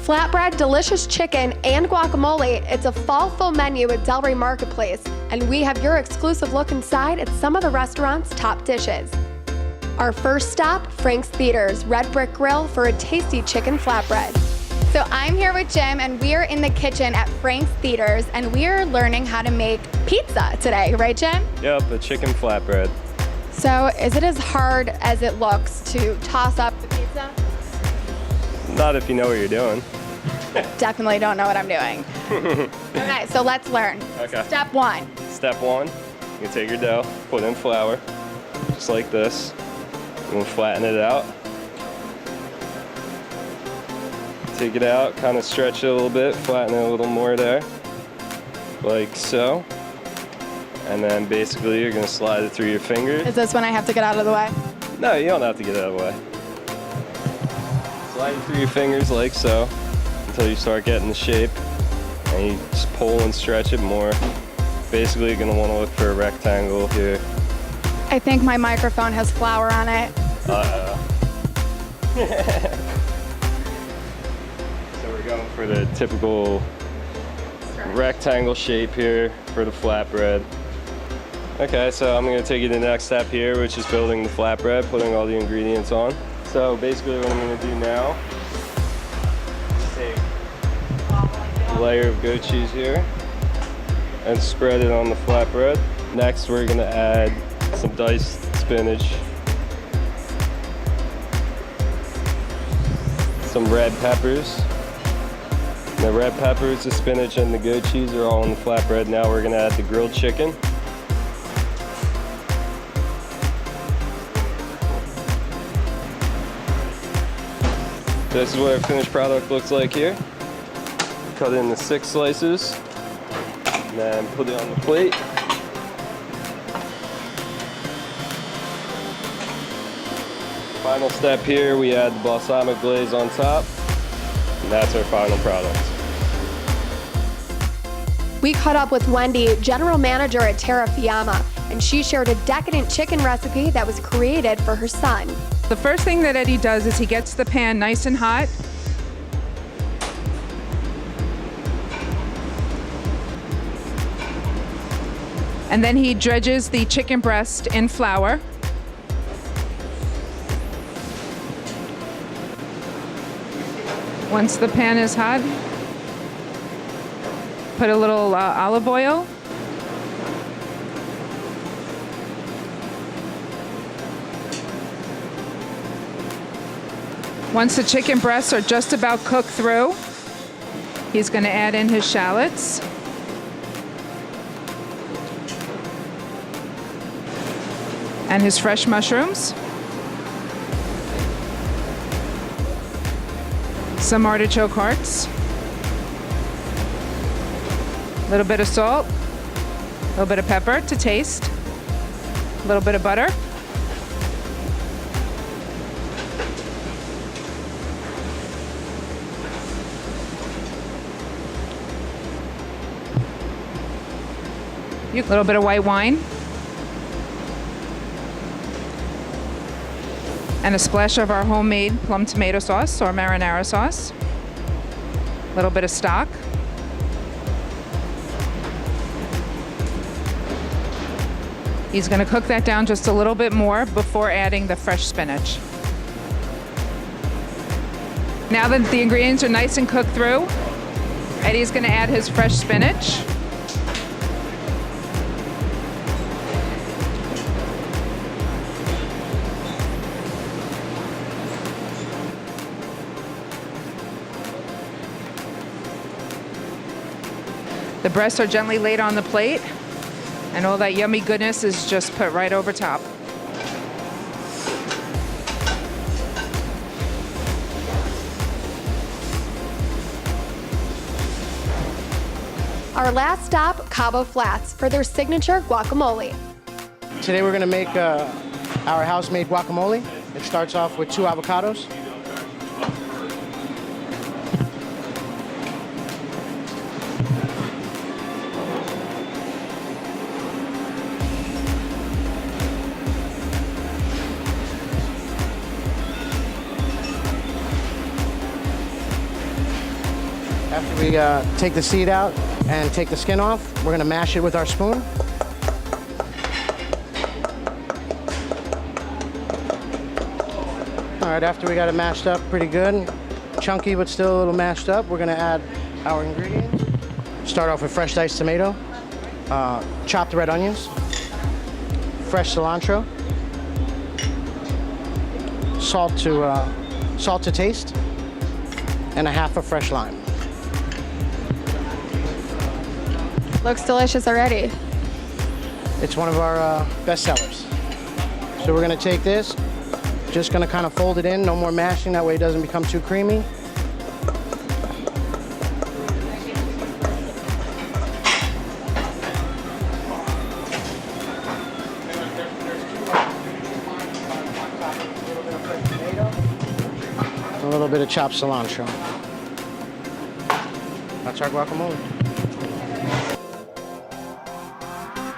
Flatbread, delicious chicken, and guacamole. It's a fall-full menu at Delray Marketplace, and we have your exclusive look inside at some of the restaurant's top dishes. Our first stop, Frank's Theaters, Red Brick Grill for a tasty chicken flatbread. So I'm here with Jim, and we are in the kitchen at Frank's Theaters, and we are learning how to make pizza today, right, Jim? Yep, a chicken flatbread. So is it as hard as it looks to toss up the pizza? Not if you know what you're doing. Definitely don't know what I'm doing. Okay, so let's learn. Okay. Step one. Step one, you take your dough, put in flour, just like this. And we'll flatten it out. Take it out, kind of stretch it a little bit, flatten it a little more there, like so. And then basically you're gonna slide it through your fingers. Is this when I have to get out of the way? No, you don't have to get out of the way. Slide it through your fingers like so, until you start getting the shape. And you just pull and stretch it more. Basically you're gonna wanna look for a rectangle here. I think my microphone has flour on it. Uh-oh. So we're going for the typical rectangle shape here for the flatbread. Okay, so I'm gonna take you to the next step here, which is building the flatbread, putting all the ingredients on. So basically what I'm gonna do now is take a layer of goat cheese here and spread it on the flatbread. Next, we're gonna add some diced spinach, some red peppers. The red peppers, the spinach, and the goat cheese are all on the flatbread. Now we're gonna add the grilled chicken. This is what our finished product looks like here. Cut it into 6 slices, and then put it on the plate. Final step here, we add the balsamic glaze on top, and that's our final product. We caught up with Wendy, general manager at Terra Fiamma, and she shared a decadent chicken recipe that was created for her son. The first thing that Eddie does is he gets the pan nice and hot. And then he dredges the chicken breast in flour. Once the pan is hot, put a little olive oil. Once the chicken breasts are just about cooked through, he's going to add in his shallots. And his fresh mushrooms. Some artichoke hearts. A little bit of salt. A little bit of pepper to taste. A little bit of butter. A little bit of white wine. And a splash of our homemade plum tomato sauce or marinara sauce. A little bit of stock. He's going to cook that down just a little bit more before adding the fresh spinach. Now that the ingredients are nice and cooked through, Eddie's going to add his fresh spinach. The breasts are gently laid on the plate, and all that yummy goodness is just put right over top. Our last stop, Cabo Flats, for their signature guacamole. Today we're going to make our house-made guacamole. It starts off with 2 avocados. After we take the seed out and take the skin off, we're gonna mash it with our spoon. All right, after we got it mashed up pretty good, chunky but still a little mashed up, we're gonna add our ingredients. Start off with fresh diced tomato, chopped red onions, fresh cilantro, salt to taste, and a half a fresh lime. Looks delicious already. It's one of our best sellers. So we're gonna take this, just gonna kind of fold it in, no more mashing, that way it doesn't become too creamy. A little bit of chopped cilantro. That's our guacamole.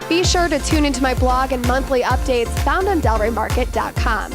Be sure to tune into my blog and monthly updates found on delraymarket.com.